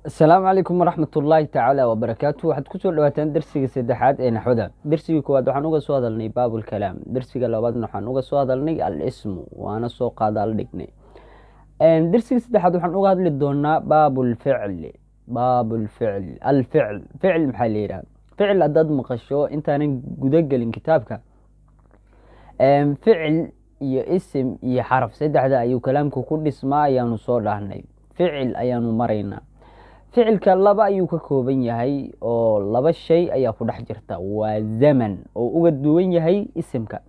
السلام عليكم ورحمة الله تعالى وبركاته. waxaad ku soo dhawaataan darsiga saddexaad ee naxwada. darsiga koowaad waxaan uga soo hadalnay baabul kalaam. darsiga labaadna waxaan uga soo hadalnay al-ismu waana soo qaadaal dhignay. darsiga saddexaad waxaan uga hadli doonaa baabul ficl. baabul ficl al-ficl ficl maxaa la yiraahdaa? ficl haddaad maqasho intaanan guda gelin kitaabka ficl iyo isim iyo xaraf saddexda ayuu kalaamku ku dhismaa ayaanu soo dhahnay. ficl ayaanu maraynaa. ficilka laba ayuu ka kooban yahay oo laba shay ayaa ku dhex jirta. waa zaman oo uga duwan yahay isimka.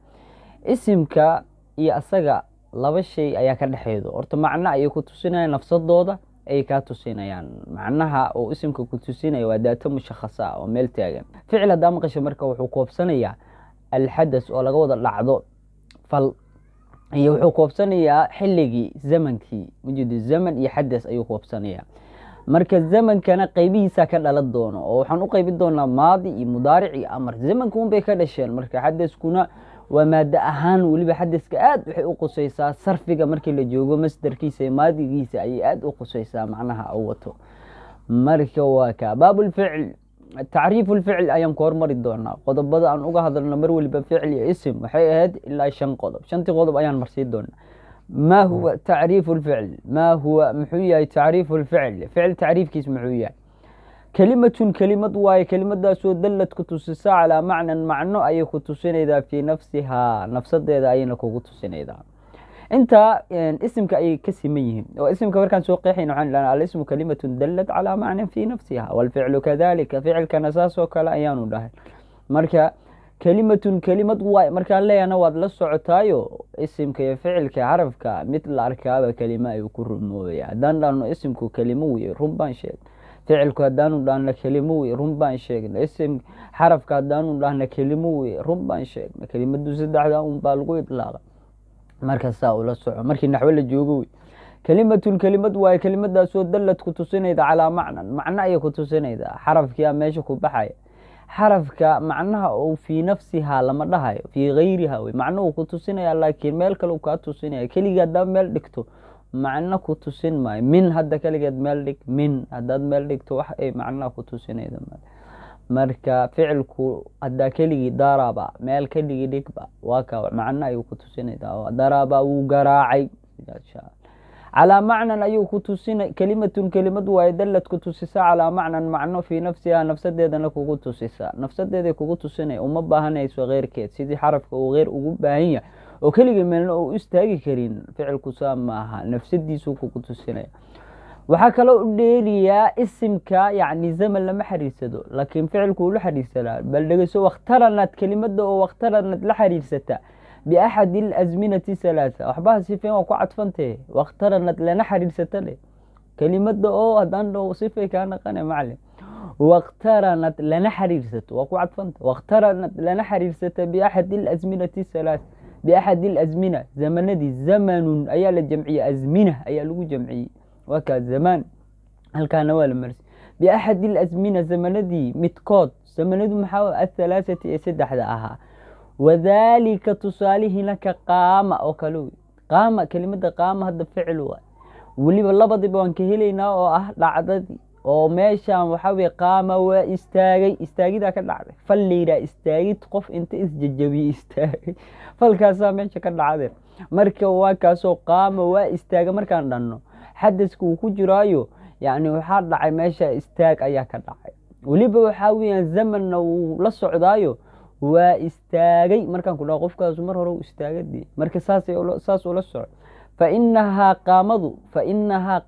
isimka iyo asaga laba shay ayaa ka dhexeedo. horta macno ayay ku tusinayaan, nafsadooda ay ka tusinayaan. macnaha oo isimka ku tusinaya waa daato mushakhasa oo meel taagan. ficil haddaa maqasho marka wuxuu koobsanayaa alxadas oo laga wada dhacdo fal, iyo wuxuu koobsanayaa xilligii zamankii. mujid zaman iyo xadas ayuu koobsanayaa. marka zamankana qaybihiisa ka dhalan doono oo waxaan u qaybin doonaa maadi iyo mudaaric iyo amar. zamanka un bay ka dhasheen. marka xadaskuna waa maado ahaan, weliba xadaska aad waxay u qusaysaa sarfiga markii la joogo masdarkiisa iyo maadigiisa ayay aad u qusaysaa macnaha u wato. marka waa ka baabul ficl. tacriifu lficl ayaan ku hormari doonaa. qodobada aan uga hadalno mar waliba ficl iyo isim waxay ahayd ilaa 5 qodob. 5 qodob ayaan marsiin doonaa. ما هو تعريف الفعل؟ ما هو محوية تعريف الفعل؟ فعل تعريف كيس محوية كلمة واي كلمة دا سو دلت كتوسسا على معنى أي كتوسين إذا في نفسها نفس إذا أي نكو كتوسين إذا أنت يعني اسمك أي كسميه واسمك كان سوقيحين عن لأن الاسم كلمة دلت على معنى في نفسها والفعل كذلك. فعل كان أساسه كلا أيان له مركا كلمة واي marka leeyana waad la socotaayo isimka iyo ficilka xarafka mid la arkaaba kalima ay ku rumoobaya. hadaan dhaano isimku kalimo weey run baan sheeg. ficilku hadaan dhaano kalimo weey run baan sheeg. isim xarafka hadaan dhaano kalimo weey run baan sheeg. kalimadu saddexda baa lagu idlaaqa. marka saa ula soco markii naxwo la joogo kalimad waay kalimadaas oo dalad ku tusinayda calaa macna ay ku tusinayda xarafkiya meesha ku baxay. xarafka macnaha oo fi nafsiha lama dhahayo fi ghayriha way macnuhu ku tusinaya laakiin meel kale uu ka tusinaya. kaliya hadda meel dhigto macna ku tusin maayo. min hadda kaliya meel dhig min haddaad meel dhigto wax ay macna ku tusinayda. marka ficilku hadda kaliya daraba meel kaliya dhigba waa ka macna ay ku tusinayda. daraba uu garaacay على معنى أيو كتوسين كلمة وايدلت كتوسيسا على معنى في نفسها نفس ديدا لكو كتوسيسا نفس ديدا كو كتوسيني وما باهنا يسوى غير كيت سيدي حرف وغير وغباهية وكل من أو استاقي كرين فعل كسام معها نفس دي سوكو كتوسيني. وحكا لو ديريا اسمك يعني زمن لما حريسدو لكن فعل كو لحريسة بل لغسو واخترنت كلمة دو واخترنت لحريسة بأحد الأزمنة 3. وحبها صفين وكو عطفنته واخترنت لنا حريرستله. كلمة دو هدان دو صفة كان قنع معلم. واخترنت لنا حريرسته وكو عطفنته واخترنت لنا حريرسته بأحد الأزمنة 3. بأحد الأزمنة زمن دي زمن أيال الجمعية أزمنة أيال جمعية وكا زمان هل كان ولا مرسي بأحد الأزمنة زمن دي متكوت زمن دي محاول 3 سد أحدها. وذلك تصالح لك قام أو كلوي. قام كلمة قام هذا فعل واي ولي بالله بدي بوان كهلينا أو لعددي أو ماشى وحوي قام واستاجي ذاك العدد فالليرة استاجي تقف أنت إسججبي استاجي فالكاسا ماشى كالعدد مركا وكاسو قام واستاجي مركا لأنه حدث كوجرايو يعني وحال دعي ماشى استاج أياك دعي ولي بوحاوي الزمن ولا صعدايو waa istaagay markaan ku dhaho qofkaas mar hore uu istaagay marka saas ula soco. فإنها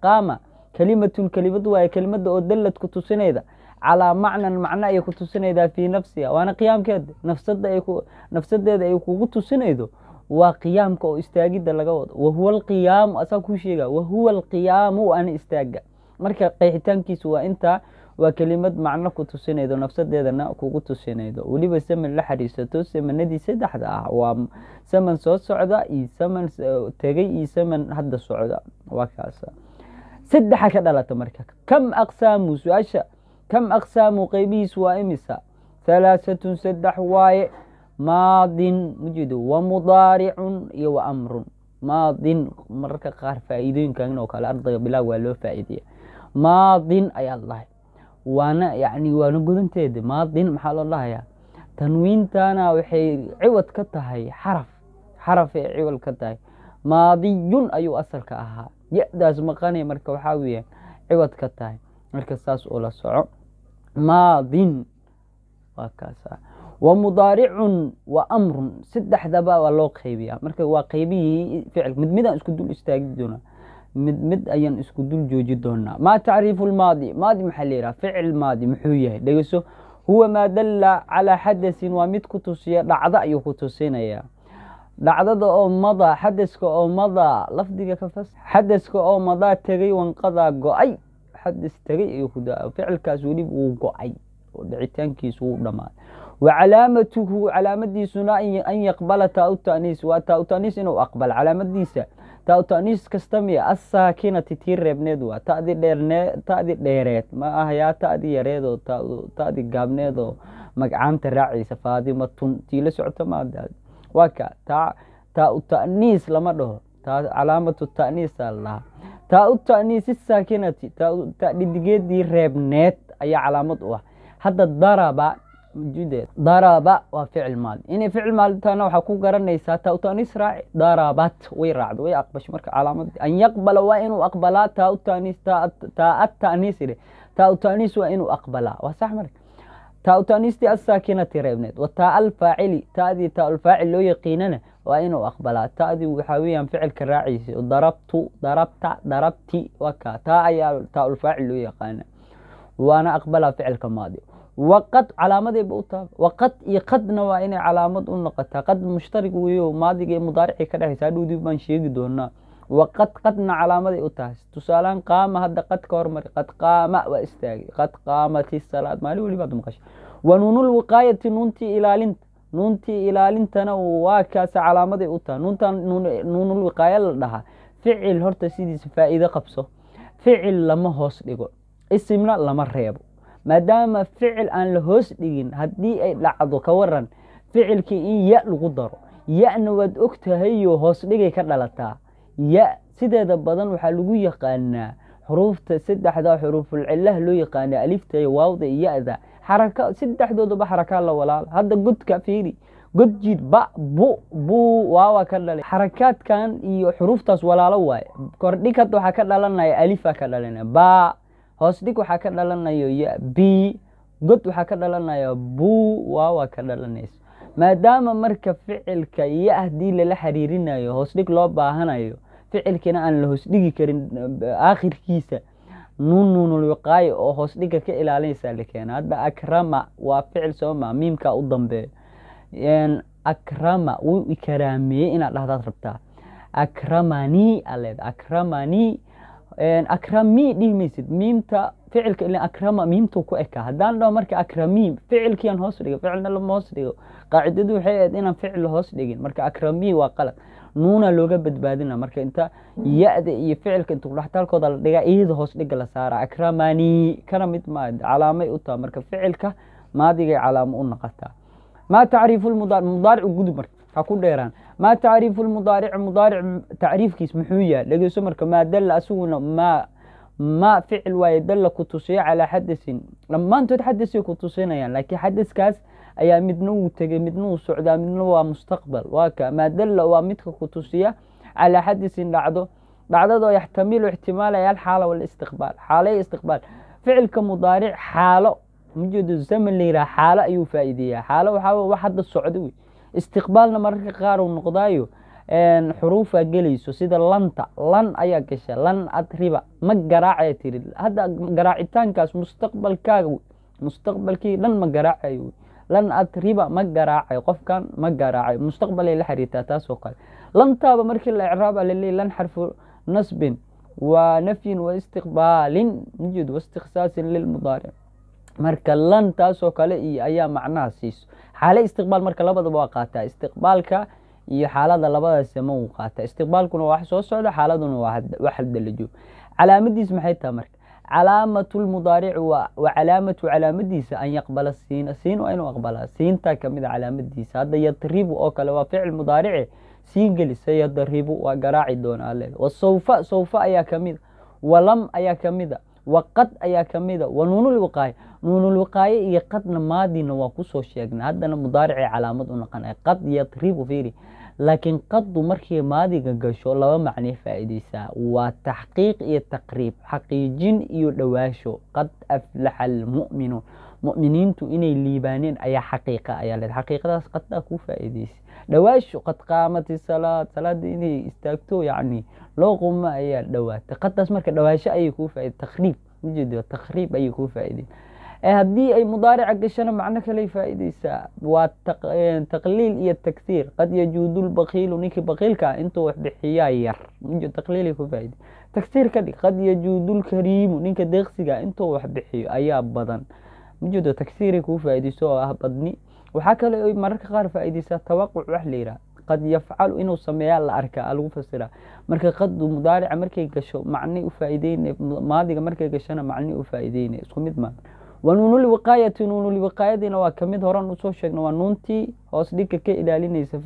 قام كلمة waa كلمة oo dalad ku tusinayda على معنى ay ku tusinayda في نفسها waana qiyaamkeeda nafsadeeda ay kugu tusinaydo waa qiyaamka oo istaagida laga wado. وهو القيام asaa ku sheega وهو القيام aan istaaga. marka qeexitaankiisu waa inta waa kelimad macno ku tusinaydo nafsadeedana kugu tusinaydo waliba saman la xariisato samanadii saddexda ah waa saman soo socda iyo saman tagay iyo saman hadda socda. waa kaas saddexa ka dhalata marka kam aqsaamu su'aasha kam aqsaamu qaybihiis waa imisa 3 saddex waaye maadin mujido wa mudaaricun iyo wa amrun. maadin marka qaar faa'iidooyinkan oo kale ardayga bilaag waa loo faa'iideeyaa maadin ayaa lahay waana yani waana gudanteeda maadin maxaa loo dhahayaa tanwiintana waxay ciwad ka tahay xaraf ay ciwad ka tahay maadiyun ayuu asalka ahaa ya-daas maqanay marka waxaa weeyaan ciwad ka tahay marka saas oo la soco maadin waa kaasa wa mudaaricun wa amrun saddexdaba waa loo qaybiyaa marka waa qaybihii ficil mid aan isku dul istaagi doonaa mid ayaan isku dul jooji doonaa ma tacriifu lmaadi maadi maxaa la yidhaha ficil maadi muxuu yahay dhegeyso huwa maa dalla calaa xadasin waa mid ku tusiya dhacdo ayuu ku tusinayaa dhacdada oo madaa xadaska oo madaa lafdiga ka fas xadaska oo madaa tegay wanqadaa go-ay xadas tegay ayuu ku daa ficilkaas weli wuu go-ay oo dhicitaankiisu wuu dhammaaday wa calaamatuhu calaamadiisuna an yaqbala taau ta'niis waa taau ta'niis inuu aqbalo calaamadiisa taau ta'niis kasta miya assaakinati tii reebneed waa ta'di dheereed ma aha yaa ta'di yareed oo ta'di gaabneed oo magcaanta raacaysa faadimatun tii la socota maada waa ka taau ta'niis lama dhaho calaamatu ta'niis aa lahaa taau ta'niis assaakinati ta'dhidigeedii reebneed ayaa calaamad u ah hadda daraba waa ficil maadi inay ficil maaditana waxaa ku garanaysaa taau ta'niis raaci darabat way raacdo way aqbasho marka calaamad an yaqbala waa inuu aqbalaa taau ta'niis taa'at ta'niis taau ta'niis waa inuu aqbalaa waa sax marka taau ta'niistii assaakinati reebneed wa taa alfaacili ta'dii taau alfaacil loo yaqiinana waa inuu aqbalaa ta'dii waxaa weeyaan ficilka raacaysa darabtu darabta darabti waa kaa taa ayaa taau alfaacil loo yaqaana waana aqbalaa ficilka maadi waqad calaamadayba u taaba waqad iyo qadna waa inay calaamad u noqotaa qad mushtarig weeyo maadiga iyo mudaaricii ka dhexaysa hadhowdii baan sheegi doonaa waqad qadna calaamaday u tahay tusaalaan qaama hadda qad ka hormari qad qaama waa istaagay qad qaamati salaad maalin welibaad maqashay wa nuunul wiqaayati nuuntii ilaalintana waa kaasa calaamaday u tahay nuunul wiqaaya la dhahaa ficil horta sidiisa faa'iido qabso ficil lama hoos dhigo isimna lama reebo maadaama ficil aan la hoos dhigin haddii ay dhacdo ka waran ficilkii in ya lagu daro ya-na waad og tahayo hoos dhigay ka dhalataa ya sideeda badan waxaa lagu yaqaanaa xuruufta saddexda xuruufulcilah loo yaqaana alifta iyo waawda iyo ya-da xaraka saddexdoodaba xarakaa la walaala hadda godka fiiri god jiid ba bu waawa ka dhalay xarakaadkan iyo xuruuftaas walaalo waaye kordhig hadda waxaa ka dhalanaya alifa ka dhalanaya ba hoos dhig waxaa ka dhalanayo ya b god waxaa ka dhalanaya bu waawa ka dhalanayso maadaama marka ficilka ya haddii lala xiriirinayo hoos dhig loo baahanayo ficilkiina aan la hoos dhigi karin aakhirkiisa nuunul wiqaayo oo hoos dhiga ka ilaalinaysaa la keena hadda akrama waa ficil sooma miimka u dambeeyo akrama wuu ikaraameeyey inaad dhahdaad rabtaa akramani aleed akramani akrami dhihi maysid miimta ficilka ila akrama miimtuu ku ekaa haddaan dhaho marka akrami ficilkiiaan hoos dhigo ficilna lama hoos dhigo qaacidadu waxay ahayd inaan ficil hoos dhigin marka akrami waa qalad nuuna looga badbaadina marka inta ya-da iyo ficilka inta kudhaxtaalkooda la dhigaa iyada hoos dhiga la saara akramani kana mid ma calaamay u taha marka ficilka maadigay calaamo u noqotaa ma tacriifu mudaaric gudub marka ha ku dheeraan ma tacriifu lmudaaric mudaaric tacriifkiis muxuu yahay dhegeyso marka maa dalla asuguna ma ficil waaye dalla ku tusiya calaa xadasin dhammaantood xadasay ku tusinayaan laakiin xadaskaas ayaa midna wuu tegey midna wuu socdaa midna waa mustaqbal waa ka maa dalla waa midka ku tusiya calaa xadasin dhacdadoo yaxtamilu ixtimaalaya alxaala walistiqbaal xaalaya istiqbaal ficilka mudaaric xaalo mujeedo zaman la yiraha xaalo ayuu faa'iideeyaa xaalo waxaa wax hadda socda wey istiqbaalna mararka qaar uu noqdaayo xuruufa gelayso sida lanta lan ayaa gasha lan adriba ma garaacaya tiri hadda garaacitaankaas mustaqbalkii dhan ma garaacayo lan adriba ma garaacayo qofkan ma garaacayo mustaqbalay la xiriirtaa taasoo kale lantaaba markii la icraaba laleeyahy lan xarfu nasbin wa nafyin wa istiqbaalin mujid wa istiqsaasin lilmudaaric marka lan taasoo kale iyo ayaa macnaha siiso xaale istiqbaal marka labadaba waa qaataa istiqbaalka iyo xaalada labadaas ma uu qaata istiqbaalkuna waa wax soo socda xaaladuna waa wax hadda la joogo calaamadiis maxay tahay marka calaamatu lmudaaric wa calaamatu calaamadiisa an yaqbala siin waa inuu aqbalaa siintaa kamid a calaamadiisa hadda yadribu oo kale waa ficil mudaarice siin gelisa yadribu waa garaaci doonaa leeda wasawfa ayaa kamid walam ayaa kamid a waqad ayaa kamida wa nuunul wiqaaya. nuunul wiqaaya iyo qadna maadina waa kusoo sheegnay, haddana mudaaricay calaamad u noqonaya. qad yadribu fiiri, laakiin qaddu markii maadiga gasho laba macnay faa'iideysaa, waa taxqiiq iyo taqriib, xaqiijin iyo dhawaasho. qad aflaxa almu'minuun, mu'miniintu inay liibaaneen ayaa xaqiiqa ayaa leedahay. xaqiiqadaas qaddaa kuu faa'iideysa. dhawaasho qad qaamati salaad, salaada inay istaagto yacni loo quma ayaa dhawaatay. qaddaas marka dhawaasho ayay kuu faa'iday, taqriib ujeedo, taqriib ayay kuu faa'iday. haddii ay mudaarica gashana macno kaley faa'iideysaa, waa taqliil iyo tagsiir. qad yajuudu lbakiilu, ninkii bakiilka intuu wax bixiyaa yar, taqliilay ku faa'iday. tagsiir ka dhig, qad yajuudu lkariimu, ninka deeqsiga intuu wax bixiyo ayaa badan, ujeedo tagsiiray kuu faa'iideyso oo ah badni. waxaa kale oy mararka qaar faa'iideysaa tawaquc, wax la yidhaha qad yafcalu inuu sameeyaa la arkaa lagu fasira. marka qaddu mudaarica markay gasho macnay u faa'iideyne, maadiga markay gashana macnay u faa'iideyne, isku mid maa. wa nuunul wiqaayati, nuunul wiqaayadiina waa kamid horan usoo sheegna, waa nuuntii hoos dhigka ka ilaalinaysa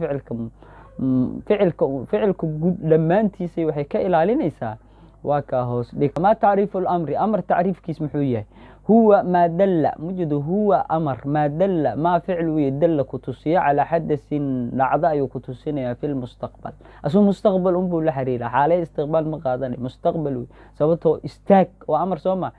ficilka dhammaantiisay waxay ka ilaalinaysaa, waa kaa hoos dhig. ma tacriifu lamri, amar tacriifkiis muxuu yahay? huwa maa dalla, mujeedo huwa amar maa dalla, maa ficil weye dalla ku tusiya calaa xadasin dhacdo ayuu ku tusinayaa fi lmustaqbal. asuu mustaqbal unbuu la xiriira, xaalay istiqbaal ma qaadanay, mustaqbal wey, sababtoo istaag waa amar soo ma.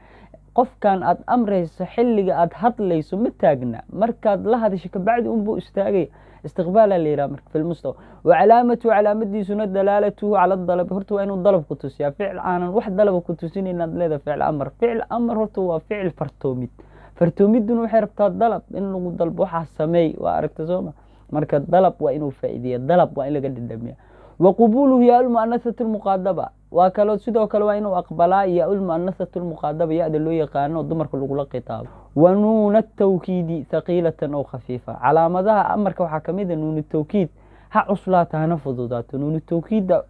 qofkan aad amrayso xilliga aad hadlayso ma taagna, markaad la hadasho kabacdi unbuu istaagay, istiqbaala la yidhaha marka fi lmustaqbal. wacalaamatu, calaamadiisuna dalaalatuhu cala dalab, horta waa inuu dalab ku tusiyaa. ficil aanan wax dalaba ku tusin inaad leedahay ficil amar. ficil amar horta waa ficil fartoomid, fartoomiduna waxay rabtaa dalab, in lagu dalbo waxaa sameey, waa aragta sooma. marka dalab waa inuu faa'iideeya, dalab waa in laga dhadhamiya. waqubuluhu yaa lmu'anasatu lmuqaadaba, waa kaloo sidoo kale waa inuu aqbalaa yaa lmu'anasatu lmuqaadaba, ya-da loo yaqaano dumarka lagula khitaabo. wa nuuna tawkiidi thaqiilatan aw khafiifa, calaamadaha amarka waxaa kamid a nuunu tawkiid, ha cuslaata hana fududaato. nuunu tawkiidda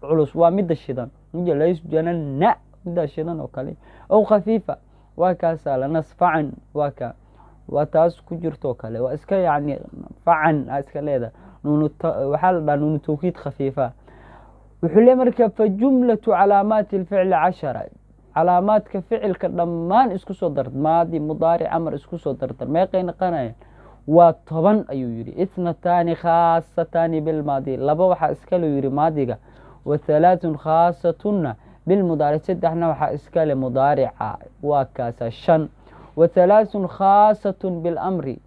culus waa midda shidan, laysjananna, middaa shidan oo kale. aw khafiifa waa kaasaa lanas facan, waa taas ku jirtoo kale, waa iska yacni facan aa iska leedahay. waxaa la dhaha nuunu tawkiid khafiifa. wuxuu le marka fajumlatu calaamaati lficli 10, calaamaadka ficilka dhammaan isku soo dardar, maadi mudaaric amar isku soo dardar, meeqay noqonayaan? waa 10 ayuu yidhi. 2 khaasataani bilmaadi, 2 waxaa iskale yidhi maadiga, wa 3 khaasatuna bilmudaaric, 3na waxaa iskale mudaarica, waa kaasa 5. wa 3 khaasatun bilamri,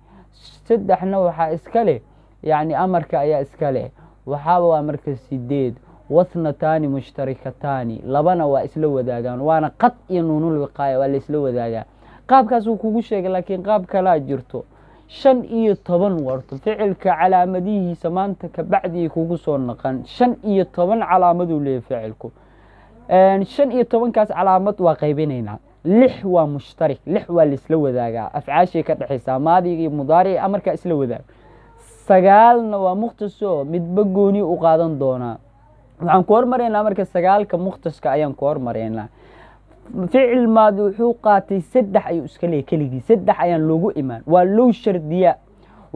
3na waxaa iskale يعني أمرك أي إسكاله. وحاوا أمرك السديد. واثنتان مشتركتان لبنا وإسلو ذاقان وانا قط ينون الوقاية والإسلو ذاقان قاب كاسو كوكوشيك لكن قاب كلا جرتو شن إيه طبن ورطو فعلك على مديه سمانتك بعدي كوكوسو النقان شن إيه طبن على مدو ليه فعلكو شن إيه طبن كاس علامات واقيبينينا لحوة مشترك لحوة الإسلو ذاقان أفعاشي كتحيسا ماضي مضاري أمرك إسلو ذاقان sagaalna waa mukhtaso midba gooni u qaadan doonaa. waxaan ku hormareynaa marka sagaalka mukhtaska ayaan ku hormareynaa. ficil maadi wuxuu qaatay 3 ayuu iska leeyahay keligii 3 ayaan loogu imaan waa loo shardiya.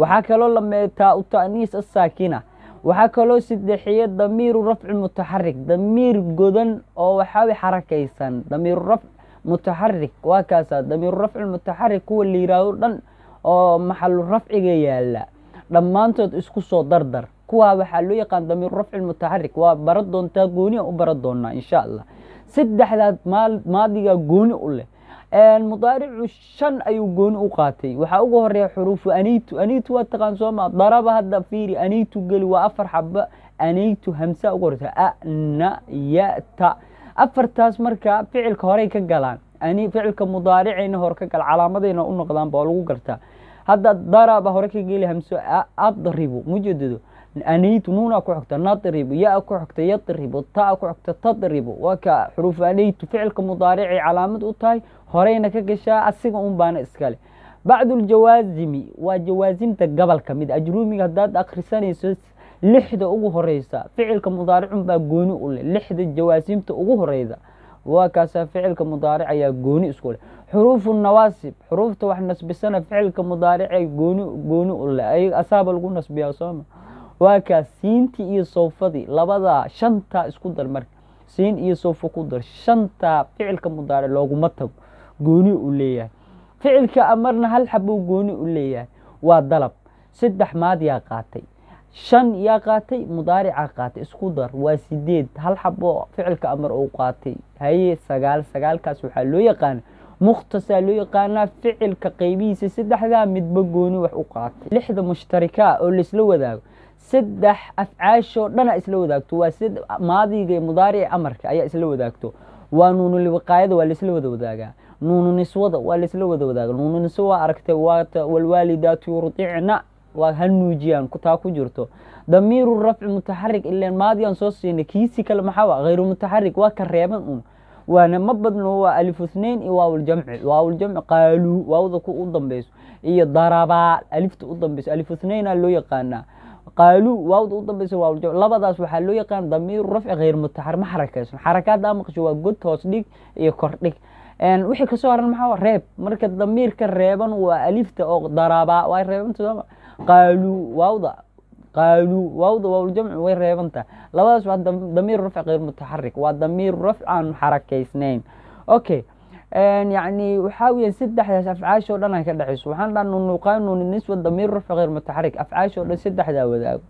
waxaa kaloo la meetaa u ta'niis as-saakina. waxaa kaloo sadexiye damiiru rafci mutaharrik damiir godan oo waxa xarakaysan damiiru rafc mutaharrik waa kaas damiiru rafci mutaharrik kuwa la yiraahdo dhan oo maxallu rafciga yaala dhammaantood isku soo dardar kuwa waxa loo yaqaan damiir rafci mutaharrik waa barad doonta gooni u barad doona insha Allah saddexdaad maadiga gooni u leh mudaaricu 5 ayuu gooni u qaatay waxa ugu horeeya xuruufu aniitu waa taqaan Soomaa daraba hadda fiiri aniitu gali waa 4 xabba aniitu hamsa ugu horeysa ana ya ta afartaas marka ficilka hore ka galaan ani ficilka mudaaricayna hore ka gal calaamadayna u noqdaan baa lagu gartaa هذا ضرب هورك يجي لهم سو أضربه مجدده أنيت نونا كحكت نضرب يا كحكت يضرب الطاء كحكت تضرب وكحروف أنيت فعل كمضارع علامة أطاي هورينا كجشاء السجن بان إسكالي بعد الجوازم وجوازم تقبل كمد أجرومي هذا آخر سنة لحد أوه هريسا فعل كمضارع بجوني ولا لحد الجوازم تأوه هريسا وكاسا فعل كمضارع يا جوني إسكال حروف النواسب حروف توح نسب السنة فعل كمضارع جوني ولا أي أصاب الجون نسب يا صام وكاسينتي صوفدي لبضع شنطة إسكود المرك siin iyo sawfa ku dar shanta ficilka mudaaric looguma tago gooni u leeyahay ficilka amarna hal xabo gooni u leeyahay waa dalab saddex maad yaa qaatay shan yaa qaatay mudaarica qaatay isku dar waa 8 hal xabo ficilka amar uu qaatay haye sagaalkaas waxaa loo yaqaan mukhtasar loo yaqaana ficilka qaybihiisa saddexda midba gooni wax u qaatay lixda mushtarika oo la isla wadaago saddex afcaasho dhana isla wadaagto waa maadiga iyo mudaaric amarka ayaa isla wadaagto waa nuunu liqaayada waa la isla wadaagaa nuunu niswada waa la isla wadaagaa nuunu niswa aragtay waa walwalidaatu yurdi'na waa hanuujiyaan ku taa ku jirto damiiru rafc mutaharrik ilaa maadiyan soo siinay kiisi kale maxaa غير mutaharrik waa ka reeban وانا مبدن هو ألف اثنين واو الجمع قالوا واو ذا كو ضمبيس إيه ضربا ألف ضمبيس ألف اثنين اللي يقانا قالوا واو ضمبيس واو الجمع لبداس waxa loo yaqaan ضمير رفع غير متحرك حركه حركات مقش waa god hoos dhig iyo kor dhig wixii ka soo haran maxaa reeb marka damiirka reeban waa alifta oo daraba way reebanta قالوا واو الجمع وين ريبنتا لبداس waa ضمير رفع غير متحرك وضمير رفع عن حركيسنين اوكي يعني وحاول سدحداس افعاش oo dhan ka dhaxayso waxaan dhahnaa nuqaanu nisba ضمير رفع غير متحرك افعاش oo dhan saddexda wadaago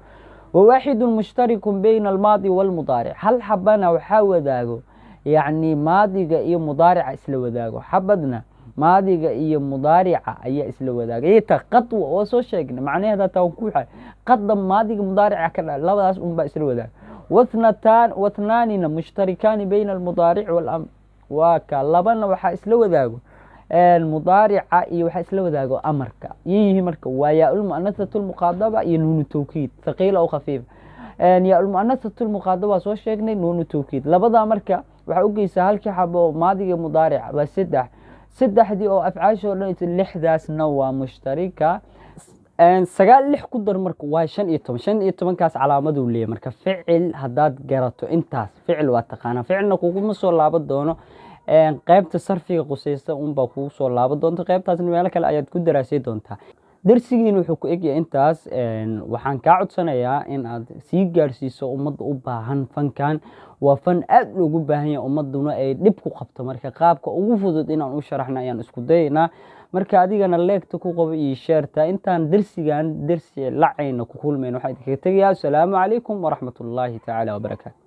وواحد مشترك بين الماضي والمضارع هل حبنا waxa wadaago يعني maadiga iyo mudaarica isla wadaago xabadna maadiga iyo mudaarica ayaa isla wadaagay qadwa oo soo sheegnay macnaheeda taa ku xay qadam maadiga mudaarica ka labadaas ba isla wadaag واثنان مشتركان بين المضارع والامر وكا labana waxa isla wadaago المضارع iyo waxa isla wadaago amarka yihi marka waa ya muannathatu muqaddaba iyo nuunu tawkiid thaqila oo khafiif ya muannathatu muqaddaba soo sheegnay nuunu tawkiid labada marka waxa u geysaa halkii xabo maadiga mudaaric waa saddexdii oo afcaasho dhan lixdaasna waa mushtarika sagaal lix ku dar marka waa 15 kaas calaamad uu leeyahay marka ficil hadaad garato intaas ficil waa taqaana ficilna kugu soo laaban doono qaybta sarfiga qusaysta ba kugu soo laaban doonto qaybtaas meel kale ayaad ku daraasay doontaa darsigiina wuxuu ku egyahay intaas waxaan ka codsanayaa in aad sii gaarsiiso ummadda u baahan fankan waa fan aad loogu baahan yahay ummaduna ay dib ku qabto marka qaabka ugu fudud inaan u sharaxno ayaan isku daynaa marka adigana leegta ku qabo iyo sheerta intaan darsigan darsi lacayna ku kulmeen waxa idinka tagayaa assalaamu calaykum waraxmatullaahi tacaala wabarakaatuh